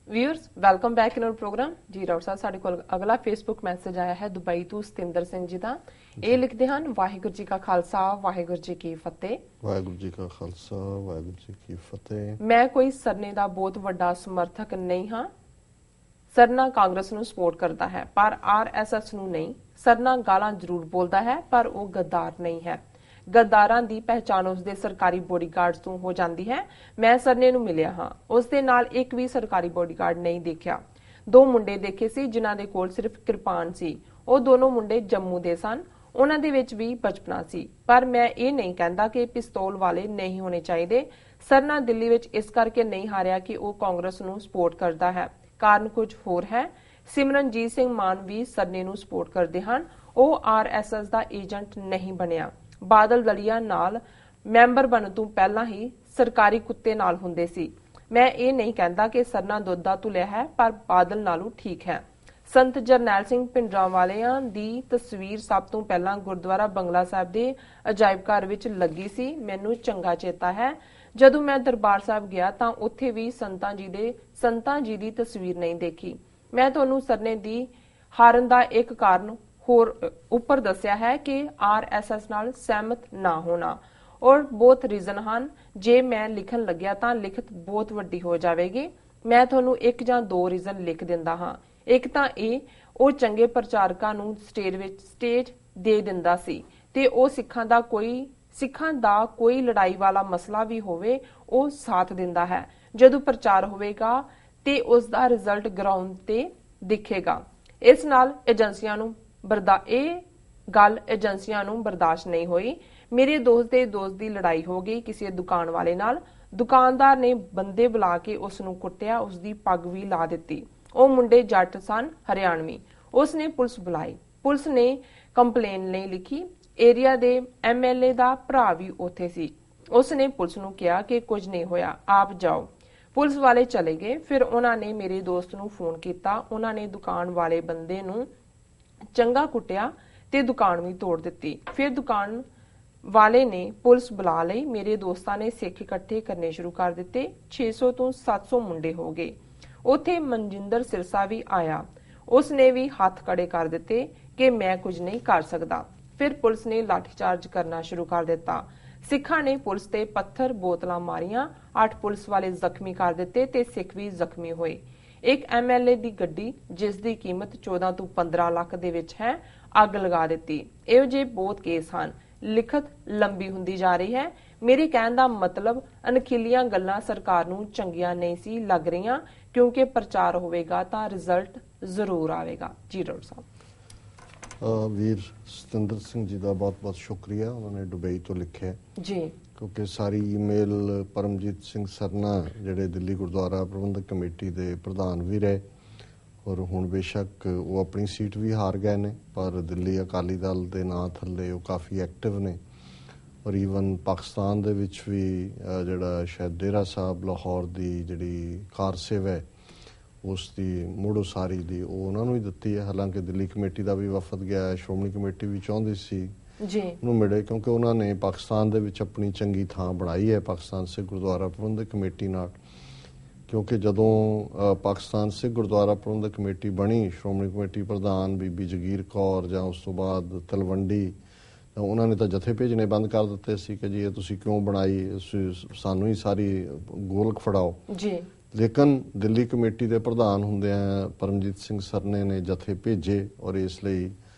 Viewers welcome back in our program जी। Doctor साहब साडे कोल अगला फेसबुक मैसेज आया है दुबई तो सतिंदर सिंह जी का। ये लिखते हैं वाहिगुरू जी का खालसा वाहिगुरू जी की फतेह। वाहिगुरू जी का खालसा वाहिगुरू जी की फतेह। मैं कोई सरने का बहुत वड्डा समर्थक नहीं हाँ। सरना कांग्रेस नूं सपोर्ट करता है पर RSS नूं नहीं। सरना गालां जरूर बोलता है पर वो गद्दार नहीं है। गद्दारां दी पहचान उसदे सरकारी बॉडीगार्ड्स ਤੋਂ हो जाती है। मैं सरने ਨੂੰ ਮਿਲਿਆ ਹਾਂ, ਉਸ ਦੇ ਨਾਲ ਇੱਕ ਵੀ ਸਰਕਾਰੀ ਬॉडीगार्ड नहीं देखा। दो ਮੁੰਡੇ ਦੇਖੇ ਸੀ ਜਿਨ੍ਹਾਂ ਦੇ ਕੋਲ ਸਿਰਫ ਕਿਰਪਾਨ ਸੀ। ਉਹ ਦੋਨੋਂ ਮੁੰਡੇ ਜੰਮੂ ਦੇ ਸਨ। ਉਹਨਾਂ ਦੇ ਵਿੱਚ ਵੀ ਬਚਪਨਾ ਸੀ। ਪਰ ਮੈਂ ਇਹ ਨਹੀਂ ਕਹਿੰਦਾ ਕਿ ਪਿਸਤੌਲ ਵਾਲੇ ਨਹੀਂ ਹੋਣੇ ਚਾਹੀਦੇ। ਸਰਨਾ ਦਿੱਲੀ ਵਿੱਚ ਇਸ ਕਰਕੇ ਨਹੀਂ ਹਾਰਿਆ ਕਿ ਉਹ ਕਾਂਗਰਸ ਨੂੰ ਸਪੋਰਟ ਕਰਦਾ ਹੈ। ਕਾਰਨ ਕੁਝ ਹੋਰ ਹੈ। ਸਿਮਰਨਜੀਤ ਸਿੰਘ ਮਾਨ ਵੀ ਸਰਨੇ ਨੂੰ ਸਪੋਰਟ ਕਰਦੇ ਹਨ। ਉਹ RSS ਦਾ ਏਜੰਟ ਨਹੀਂ ਬਣਿਆ। बादल दलिया नाल मैंबर बनने तो पहला ही सरकारी कुत्ते नाल हुंदे सी। मैं ये नहीं कहता कि सरना दुध दा तुलिया है पर बादल नालों ठीक है। संत जरनैल सिंह पिंडरांवालियां दी तस्वीर सब तो पहला गुरुद्वारा बंगला साहिब दे अजायब घर विच लगी सी। मैनू चंगा चेता है जदों मैं दरबार साहिब गया तां उत्थे भी संतां जी दी तस्वीर नहीं देखी। मैं तुहानूं सरने दी हारन दा एक कारण होर उपर दसिया है कि RSS नाल सहमत ना होना और बहुत रीजन ਹਨ। जे मैं लिखन लग्या तां लिखत बहुत वड्डी हो जाएगी। मैं तुहानूं एक जां दो रीजन लिख दिंदा हां। एक तां ਉਹ ਚੰਗੇ ਪ੍ਰਚਾਰਕਾਂ ਨੂੰ ਸਟੇਜ ਦੇ ਦਿੰਦਾ ਸੀ ਤੇ ਉਹ ਸਿੱਖਾਂ ਦਾ ਕੋਈ ਲੜਾਈ ਵਾਲਾ ਮਸਲਾ ਵੀ ਹੋਵੇ ਉਹ ਸਾਥ ਦਿੰਦਾ ਹੈ। ਜਦੋਂ ਪ੍ਰਚਾਰ ਹੋਵੇਗਾ ਤੇ ਉਸ ਦਾ ਰਿਜ਼ਲਟ ਗਰਾਊਂਡ ਤੇ ਦਿਖੇਗਾ। ਇਸ ਨਾਲ ਏਜੰਸੀਆਂ ਨੂੰ गल एजेंसियां नूं बर्दाश्त नहीं हुई। मेरे दोस्त दे दोस्त दी लड़ाई हो गई किसी दुकान वाले नाल। दुकानदार ने बंदे बुला के उस नूं कुट्टिया, उसदी पग भी ला दित्ती। ओ मुंडे जट सन हरियाणवी। उसने पुलिस बुलाई। पुलिस ने कंप्लेन नहीं लिखी। एरिया दे MLA दा भरा भी उत्थे सी। उसने पुलिस नूं कहा कि कुछ नहीं होया, आप जाओ। पुलिस वाले चले गए। फिर उन्होंने मेरे दोस्त नूं फोन किया। उन्होंने दुकान वाले बंदे नूं चंगा कुटिया ते दुकान भी तोड़ दी। फिर दुकान वाले ने पुलिस बुला लई। मेरे दोस्तां ने सिख इकट्ठे करने शुरू कर दिते। 600 तो 700 मुंडे हो गए। उत्थे मनजिंदर सिरसा भी आया। उसने भी हाथ खड़े कर दिते कि मैं कुछ नहीं कर सकता। फिर पुलिस ने लाठीचार्ज करना शुरू कर दिता। सिखां ने पुलिस ते पत्थर बोतलां मारियां। 8 पुलिस वाले जख्मी कर दिते ते सिख भी जख्मी होए। एक MLA दी गड्डी जिस दी कीमत 14 ਤੋਂ 15 ਲੱਖ ਦੇ ਵਿੱਚ ਹੈ ਅੱਗ ਲਗਾ ਦਿੱਤੀ। ਇਹੋ ਜਿਹੇ ਬਹੁਤ ਕੇਸ ਹਨ। ਲਿਖਤ ਲੰਬੀ ਹੁੰਦੀ ਜਾ ਰਹੀ ਹੈ। ਮੇਰੇ ਕਹਿਣ ਦਾ ਮਤਲਬ ਅਣਖੀਲੀਆਂ ਗੱਲਾਂ ਸਰਕਾਰ ਨੂੰ ਚੰਗੀਆਂ ਨਹੀਂ ਸੀ ਲੱਗ ਰਹੀਆਂ ਕਿਉਂਕਿ ਪ੍ਰਚਾਰ ਹੋਵੇਗਾ ਤਾਂ ਰਿਜ਼ਲਟ ਜ਼ਰੂਰ ਆਵੇਗਾ। ਜੀ ਡਾਕਟਰ ਸਾਹਿਬ। ਵੀਰ ਸਤਿੰਦਰ ਸਿੰਘ ਜੀ ਦਾ ਬਹੁਤ-ਬਹੁਤ ਸ਼ੁਕਰੀਆ। ਉਹਨਾਂ ਨੇ ਦੁਬਈ ਤੋਂ ਲਿਖਿਆ ਜੀ ਕਿਉਂਕਿ ਸਾਰੀ ਈਮੇਲ ਪਰਮਜੀਤ ਸਿੰਘ ਸਰਨਾ ਜਿਹੜੇ ਦਿੱਲੀ ਗੁਰਦੁਆਰਾ ਪ੍ਰਬੰਧਕ ਕਮੇਟੀ ਦੇ ਪ੍ਰਧਾਨ ਵੀ ਰਹੇ ਔਰ ਹੁਣ ਬੇਸ਼ੱਕ ਉਹ ਆਪਣੀ ਸੀਟ ਵੀ ਹਾਰ ਗਏ ਨੇ ਪਰ ਦਿੱਲੀ ਅਕਾਲੀ ਦਲ ਦੇ ਨਾਂ ਥੱਲੇ ਉਹ ਕਾਫੀ ਐਕਟਿਵ ਨੇ ਔਰ ਈਵਨ ਪਾਕਿਸਤਾਨ ਦੇ ਵਿੱਚ ਵੀ ਜਿਹੜਾ ਸ਼ਾਇਦ ਡੇਰਾ ਸਾਹਿਬ ਲਾਹੌਰ ਦੀ ਜਿਹੜੀ ਕਾਰ ਸੇਵਾ ਹੈ ਉਸ ਦੀ ਮੁੜ ਉਸਾਰੀ ਦੀ ਉਹ ਉਹਨਾਂ ਨੂੰ ਹੀ ਦਿੱਤੀ ਹੈ। ਹਾਲਾਂਕਿ ਦਿੱਲੀ ਕਮੇਟੀ ਦਾ ਵੀ ਵਫਦ ਗਿਆ ਹੈ। ਸ਼੍ਰੋਮਣੀ ਕਮੇਟੀ ਵੀ ਚਾਹੁੰਦੀ ਸੀ ਨੂੰ ਮਿਲੇ ਕਿਉਂਕਿ ਉਹਨਾਂ ਨੇ ਪਾਕਿਸਤਾਨ ਦੇ ਵਿੱਚ ਆਪਣੀ ਚੰਗੀ ਥਾਂ ਬਣਾਈ ਹੈ ਪਾਕਿਸਤਾਨ ਸਿੱਖ ਗੁਰਦੁਆਰਾ ਪ੍ਰਬੰਧਕ ਕਮੇਟੀ ਨਾਲ। ਕਿਉਂਕਿ ਜਦੋਂ ਪਾਕਿਸਤਾਨ ਸਿੱਖ ਗੁਰਦੁਆਰਾ ਪ੍ਰਬੰਧਕ ਕਮੇਟੀ ਬਣੀ ਸ਼੍ਰੋਮਣੀ ਕਮੇਟੀ ਪ੍ਰਧਾਨ ਬੀਬੀ ਜਗੀਰ ਕੌਰ ਜਾਂ ਉਸ ਤੋਂ ਬਾਅਦ ਤਲਵੰਡੀ ਉਹਨਾਂ ਨੇ ਤਾਂ ਜਥੇ ਭੇਜਣੇ ਬੰਦ ਕਰ ਦਿੱਤੇ ਸੀ ਕਿ ਜੀ ਇਹ ਤੁਸੀਂ ਕਿਉਂ ਬਣਾਈ, ਸਾਨੂੰ ਹੀ ਸਾਰੀ ਗੋਲਕ ਫੜਾਓ। ਲੇਕਿਨ ਦਿੱਲੀ ਕਮੇਟੀ ਦੇ ਪ੍ਰਧਾਨ ਹੁੰਦਿਆਂ ਪਰਮਜੀਤ ਸਿੰਘ ਸਰਨੇ ਨੇ ਜਥੇ ਭੇਜੇ ਔਰ ਇਸ ਲਈ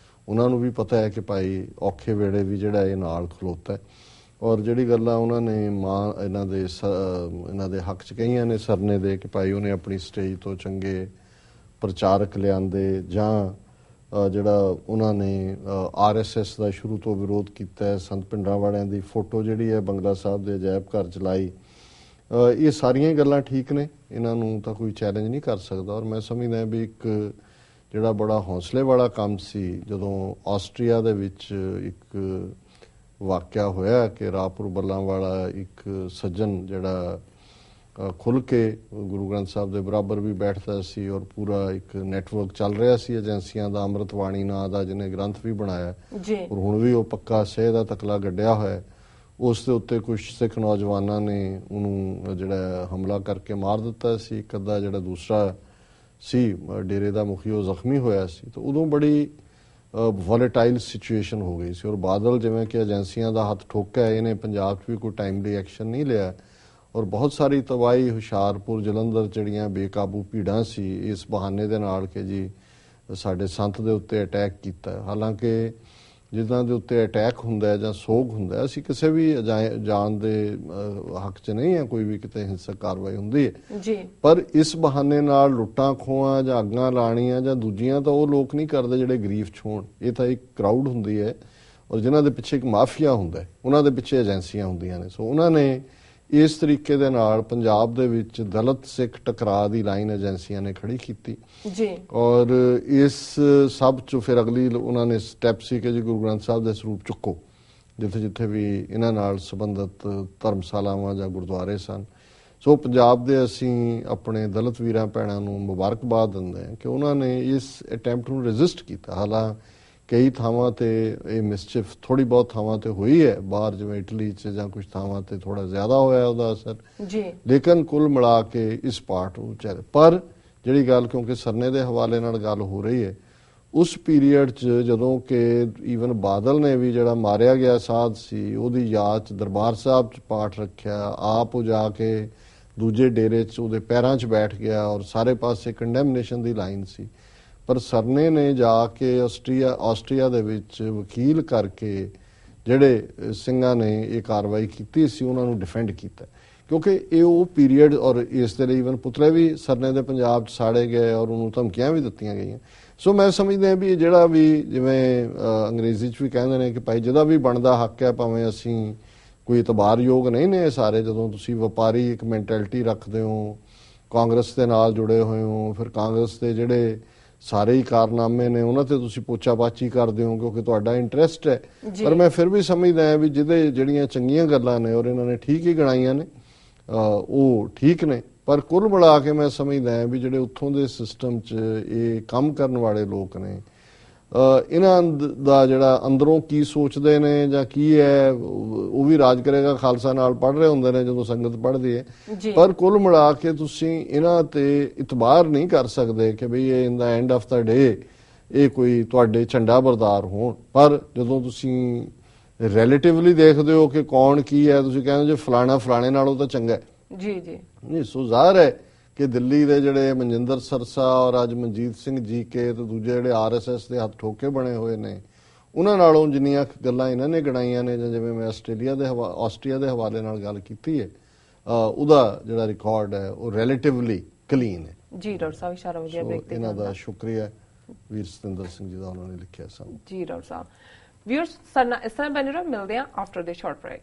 ਉਹਨਾਂ ਨੂੰ ਵੀ ਪਤਾ ਹੈ ਕਿ ਭਾਈ ਔਖੇ ਵੇਲੇ ਵੀ ਜਿਹੜਾ ਇਹ ਨਾਲ ਖਲੋਤਾ ਹੈ ਔਰ ਜਿਹੜੀ ਗੱਲਾਂ ਉਹਨਾਂ ਨੇ ਇਹਨਾਂ ਦੇ ਹੱਕ 'ਚ ਕਹੀਆਂ ਨੇ ਸਰਨੇ ਦੇ ਕਿ ਭਾਈ ਉਹਨੇ ਆਪਣੀ ਸਟੇਜ ਤੋਂ ਚੰਗੇ ਪ੍ਰਚਾਰਕ ਲਿਆਂਦੇ ਜਾਂ ਜਿਹੜਾ ਉਹਨਾਂ ਨੇ RSS ਦਾ ਸ਼ੁਰੂ ਤੋਂ ਵਿਰੋਧ ਕੀਤਾ ਹੈ। ਸੰਤ ਪਿੰਡਰਾਂਵਾਲਿਆਂ ਦੀ ਫੋਟੋ ਜਿਹੜੀ ਹੈ ਬੰਗਲਾ ਸਾਹਿਬ ਦੇ ਅਜਾਇਬ ਘਰ 'ਚ ਲਾਈ। ਇਹ ਸਾਰੀਆਂ ਹੀ ਗੱਲਾਂ ਠੀਕ ਨੇ, ਇਹਨਾਂ ਨੂੰ ਤਾਂ ਕੋਈ ਚੈਲੰਜ ਨਹੀਂ ਕਰ ਸਕਦਾ ਔਰ ਮੈਂ ਸਮਝਦਾ ਵੀ ਇੱਕ ਜਿਹੜਾ ਬੜਾ ਹੌਸਲੇ ਵਾਲਾ ਕੰਮ ਸੀ ਜਦੋਂ ਆਸਟਰੀਆ ਦੇ ਵਿੱਚ ਇੱਕ ਵਾਕਿਆ ਹੋਇਆ ਕਿ ਰਾਪੁਰ ਬੱਲਾਂ ਵਾਲਾ ਇੱਕ ਸੱਜਣ ਜਿਹੜਾ ਖੁੱਲ੍ਹ ਕੇ ਗੁਰੂ ਗ੍ਰੰਥ ਸਾਹਿਬ ਦੇ ਬਰਾਬਰ ਵੀ ਬੈਠਦਾ ਸੀ ਔਰ ਪੂਰਾ ਇੱਕ ਨੈਟਵਰਕ ਚੱਲ ਰਿਹਾ ਸੀ ਏਜੰਸੀਆਂ ਦਾ ਅੰਮ੍ਰਿਤਵਾਣੀ ਨਾਂ ਦਾ ਜਿਹਨੇ ਗ੍ਰੰਥ ਵੀ ਬਣਾਇਆ ਔਰ ਹੁਣ ਵੀ ਉਹ ਪੱਕਾ ਸਹਿ ਦਾ ਤਕਲਾ ਗੱਡਿਆ ਹੋਇਆ ਉਸ ਦੇ ਉੱਤੇ ਕੁਝ ਸਿੱਖ ਨੌਜਵਾਨਾਂ ਨੇ ਉਹਨੂੰ ਜਿਹੜਾ ਹਮਲਾ ਕਰਕੇ ਮਾਰ ਦਿੱਤਾ ਸੀ। ਇੱਕ ਅੱਧਾ ਜਿਹੜਾ ਦੂਸਰਾ ਸੀ ਡੇਰੇ ਦਾ ਮੁਖੀ ਉਹ ਜ਼ਖਮੀ ਹੋਇਆ ਸੀ। ਤਾਂ ਉਦੋਂ ਬੜੀ ਵੋਲੇਟਾਈਲ ਸਿਚੁਏਸ਼ਨ ਹੋ ਗਈ ਸੀ। ਔਰ ਬਾਦਲ ਜਿਵੇਂ ਕਿ ਏਜੰਸੀਆਂ ਦਾ ਹੱਥ ਠੋਕਿਆ, ਇਹਨੇ ਪੰਜਾਬ 'ਚ ਵੀ ਕੋਈ ਟਾਈਮਲੀ ਐਕਸ਼ਨ ਨਹੀਂ ਲਿਆ ਔਰ ਬਹੁਤ ਸਾਰੀ ਤਬਾਹੀ ਹੁਸ਼ਿਆਰਪੁਰ ਜਲੰਧਰ ਜਿਹੜੀਆਂ ਬੇਕਾਬੂ ਭੀੜਾਂ ਸੀ ਇਸ ਬਹਾਨੇ ਦੇ ਨਾਲ ਕਿ ਜੀ ਸਾਡੇ ਸੰਤ ਦੇ ਉੱਤੇ ਅਟੈਕ ਕੀਤਾ। ਹਾਲਾਂਕਿ ਜਿਨ੍ਹਾਂ ਦੇ ਉੱਤੇ ਅਟੈਕ ਹੁੰਦਾ ਜਾਂ ਸੋਗ ਹੁੰਦਾ, ਅਸੀਂ ਕਿਸੇ ਵੀ ਜਾਨ ਦੇ ਹੱਕ 'ਚ ਨਹੀਂ ਹੈ, ਕੋਈ ਵੀ ਕਿਤੇ ਹਿੰਸਕ ਕਾਰਵਾਈ ਹੁੰਦੀ ਹੈ ਜੀ, ਪਰ ਇਸ ਬਹਾਨੇ ਨਾਲ ਲੁੱਟਾਂ ਖੋਹਾਂ ਜਾਂ ਅੱਗਾਂ ਲਾਣੀਆਂ ਜਾਂ ਦੂਜੀਆਂ ਤਾਂ ਉਹ ਲੋਕ ਨਹੀਂ ਕਰਦੇ ਜਿਹੜੇ ਗਰੀਬ 'ਚ ਹੋਣ। ਇਹ ਤਾਂ ਇੱਕ ਕਰਾਊਡ ਹੁੰਦੀ ਹੈ ਔਰ ਜਿਨ੍ਹਾਂ ਦੇ ਪਿੱਛੇ ਇੱਕ ਮਾਫੀਆ ਹੁੰਦਾ, ਉਹਨਾਂ ਦੇ ਪਿੱਛੇ ਏਜੰਸੀਆਂ ਹੁੰਦੀਆਂ ਨੇ। ਸੋ ਉਹਨਾਂ ਨੇ ਇਸ ਤਰੀਕੇ ਦੇ ਨਾਲ ਪੰਜਾਬ ਦੇ ਵਿੱਚ ਦਲਿਤ ਸਿੱਖ ਟਕਰਾਅ ਦੀ ਲਾਈਨ ਏਜੰਸੀਆਂ ਨੇ ਖੜੀ ਕੀਤੀ ਜੀ। ਔਰ ਇਸ ਸਭ 'ਚ ਫਿਰ ਅਗਲੀ ਉਹਨਾਂ ਨੇ ਸਟੈਪ ਸੀ ਕਿ ਜੀ ਗੁਰੂ ਗ੍ਰੰਥ ਸਾਹਿਬ ਦੇ ਸਰੂਪ ਚੁੱਕੋ, ਜਿੱਥੇ ਜਿੱਥੇ ਵੀ ਇਹਨਾਂ ਨਾਲ ਸੰਬੰਧਿਤ ਧਰਮਸ਼ਾਲਾਵਾਂ ਜਾਂ ਗੁਰਦੁਆਰੇ ਸਨ। ਸੋ ਪੰਜਾਬ ਦੇ ਅਸੀਂ ਆਪਣੇ ਦਲਿਤ ਵੀਰਾਂ ਭੈਣਾਂ ਨੂੰ ਮੁਬਾਰਕਬਾਦ ਦਿੰਦੇ ਹਾਂ ਕਿ ਉਹਨਾਂ ਨੇ ਇਸ ਅਟੈਂਪਟ ਨੂੰ ਰੈਜ਼ਿਸਟ ਕੀਤਾ। ਹਾਲਾਂਕਿ ਕਈ ਥਾਵਾਂ ਤੇ ਇਹ ਮਿਸਚਿਫ ਥੋੜੀ ਬਹੁਤ ਥਾਵਾਂ ਤੇ ਹੋਈ ਹੈ, ਬਾਹਰ ਜਿਵੇਂ ਇਟਲੀ 'ਚ ਜਾਂ ਕੁਝ ਥਾਵਾਂ ਤੇ ਥੋੜਾ ਜ਼ਿਆਦਾ ਹੋਇਆ ਉਹਦਾ ਅਸਰ ਜੀ, ਲੇਕਿਨ ਕੁੱਲ ਮਿਲਾ ਕੇ ਇਸ ਪਾਰਟ ਨੂੰ ਚਾਹੀਦਾ। ਪਰ ਜਿਹੜੀ ਗੱਲ ਕਿਉਂਕਿ ਸਰਨੇ ਦੇ ਹਵਾਲੇ ਨਾਲ ਗੱਲ ਹੋ ਰਹੀ ਹੈ, ਉਸ ਪੀਰੀਅਡ 'ਚ ਜਦੋਂ ਕਿ ਈਵਨ ਬਾਦਲ ਨੇ ਵੀ ਜਿਹੜਾ ਮਾਰਿਆ ਗਿਆ ਸਾਧ ਸੀ ਉਹਦੀ ਯਾਦ 'ਚ ਦਰਬਾਰ ਸਾਹਿਬ 'ਚ ਪਾਠ ਰੱਖਿਆ, ਆਪ ਉਹ ਜਾ ਕੇ ਦੂਜੇ ਡੇਰੇ 'ਚ ਉਹਦੇ ਪੈਰਾਂ 'ਚ ਬੈਠ ਗਿਆ ਔਰ ਸਾਰੇ ਪਾਸੇ ਕੰਡੈਮਨੇਸ਼ਨ ਦੀ ਲਾਈਨ ਸੀ। ਪਰ ਸਰਨੇ ਨੇ ਜਾ ਕੇ ਆਸਟਰੀਆ ਦੇ ਵਿੱਚ ਵਕੀਲ ਕਰਕੇ ਜਿਹੜੇ ਸਿੰਘਾਂ ਨੇ ਇਹ ਕਾਰਵਾਈ ਕੀਤੀ ਸੀ ਉਹਨਾਂ ਨੂੰ ਡਿਫੈਂਡ ਕੀਤਾ, ਕਿਉਂਕਿ ਇਹ ਉਹ ਪੀਰੀਅਡ ਔਰ ਇਸ ਦੇ ਲਈ ਈਵਨ ਪੁਤਲੇ ਵੀ ਸਰਨੇ ਦੇ ਪੰਜਾਬ 'ਚ ਸਾੜੇ ਗਏ ਔਰ ਉਹਨੂੰ ਧਮਕੀਆਂ ਵੀ ਦਿੱਤੀਆਂ ਗਈਆਂ। ਸੋ ਮੈਂ ਸਮਝਦਾ ਵੀ ਜਿਹੜਾ ਵੀ ਜਿਵੇਂ ਅੰਗਰੇਜ਼ੀ 'ਚ ਵੀ ਕਹਿੰਦੇ ਨੇ ਕਿ ਭਾਈ ਜਿਹਦਾ ਵੀ ਬਣਦਾ ਹੱਕ ਹੈ, ਭਾਵੇਂ ਅਸੀਂ ਕੋਈ ਇਤਬਾਰਯੋਗ ਨਹੀਂ ਨੇ ਸਾਰੇ। ਜਦੋਂ ਤੁਸੀਂ ਵਪਾਰੀ ਇੱਕ ਮੈਂਟੈਲਿਟੀ ਰੱਖਦੇ ਹੋ, ਕਾਂਗਰਸ ਦੇ ਨਾਲ ਜੁੜੇ ਹੋਏ ਹੋ, ਫਿਰ ਕਾਂਗਰਸ ਦੇ ਜਿਹੜੇ ਸਾਰੇ ਹੀ ਕਾਰਨਾਮੇ ਨੇ ਉਹਨਾਂ ਤੇ ਤੁਸੀਂ ਪੋਚਾਪਾਚੀ ਕਰਦੇ ਹੋ ਕਿਉਂਕਿ ਤੁਹਾਡਾ ਇੰਟਰਸਟ ਹੈ। ਪਰ ਮੈਂ ਫਿਰ ਵੀ ਸਮਝਦਾ ਵੀ ਜਿਹੜੀਆਂ ਚੰਗੀਆਂ ਗੱਲਾਂ ਨੇ ਔਰ ਇਹਨਾਂ ਨੇ ਠੀਕ ਹੀ ਗਣਾਈਆਂ ਨੇ, ਉਹ ਠੀਕ ਨੇ। ਪਰ ਕੁੱਲ ਮਿਲਾ ਕੇ ਮੈਂ ਸਮਝਦਾ ਵੀ ਜਿਹੜੇ ਉੱਥੋਂ ਦੇ ਸਿਸਟਮ 'ਚ ਇਹ ਕੰਮ ਕਰਨ ਵਾਲੇ ਲੋਕ ਨੇ, ਇਹਨਾਂ ਦਾ ਜਿਹੜਾ ਅੰਦਰੋਂ ਕੀ ਸੋਚਦੇ ਨੇ ਜਾਂ ਕੀ ਹੈ, ਉਹ ਵੀ ਰਾਜ ਕਰੇਗਾ ਖਾਲਸਾ ਨਾਲ ਪੜ੍ਹ ਰਹੇ ਹੁੰਦੇ ਨੇ ਜਦੋਂ ਸੰਗਤ ਪੜ੍ਹਦੀ ਹੈ। ਪਰ ਕੁੱਲ ਮਿਲਾ ਕੇ ਤੁਸੀਂ ਇਹਨਾਂ ਤੇ ਇਤਬਾਰ ਨਹੀਂ ਕਰ ਸਕਦੇ ਕਿ ਬਈ ਇਹ ਇਨ ਦਾ ਐਂਡ ਆਫ ਦਾ ਡੇ ਇਹ ਕੋਈ ਤੁਹਾਡੇ ਝੰਡਾ ਬਰਦਾਰ ਹੋਣ। ਪਰ ਜਦੋਂ ਤੁਸੀਂ ਰਿਲੇਟਿਵਲੀ ਦੇਖਦੇ ਹੋ ਕਿ ਕੌਣ ਕੀ ਹੈ, ਤੁਸੀਂ ਕਹਿੰਦੇ ਜੇ ਫਲਾਣਾ ਫਲਾਣੇ ਨਾਲੋਂ ਤਾਂ ਚੰਗਾ ਜੀ ਜੀ ਨਹੀਂ। ਸੋ ਜ਼ਾਹਰ ਹੈ ਕਿ ਦਿੱਲੀ ਦੇ ਜਿਹੜੇ ਮਨਜਿੰਦਰ ਸਰਸਾ ਔਰ ਅੱਜ ਮਨਜੀਤ ਸਿੰਘ ਜੀ ਕੇ ਤੇ ਦੂਜੇ ਜਿਹੜੇ RSS ਦੇ ਹੱਥ ਠੋਕੇ ਬਣੇ ਹੋਏ ਨੇ, ਉਹਨਾਂ ਨਾਲੋਂ ਜਿੰਨੀਆਂ ਗੱਲਾਂ ਇਹਨਾਂ ਨੇ ਗਣਾਈਆਂ ਨੇ ਜਾਂ ਜਿਵੇਂ ਮੈਂ ਆਸਟਰੀਆ ਦੇ ਹਵਾਲੇ ਨਾਲ ਗੱਲ ਕੀਤੀ ਹੈ, ਉਹਦਾ ਜਿਹੜਾ ਰਿਕਾਰਡ ਹੈ ਉਹ ਰਿਲੇਟਿਵਲੀ ਕਲੀਨ ਹੈ ਜੀ। ਡਾਕਟਰ ਸਾਹਿਬ ਇਸ਼ਾਰਾ ਵਧੀਆ ਬ੍ਰੇਕ ਤੇ ਇਹਨਾਂ ਦਾ ਸ਼ੁਕਰੀਆ ਵੀਰ ਸਤਿੰਦਰ ਸਿੰਘ ਜੀ ਦਾ, ਉਹਨਾਂ ਨੇ ਲਿਖਿਆ ਸਾਨੂੰ ਜੀ। ਡਾਕਟਰ ਸਾਹਿਬ ਵੀਅਰਸ ਸਰਨਾ ਇਸ ਤਰ੍ਹਾਂ ਬਣੇ ਰਹੋ, ਮਿਲਦੇ ਆ ਆਫਟਰ ਦੇ ਸ਼ਾਰਟ ਬ੍ਰੇਕ।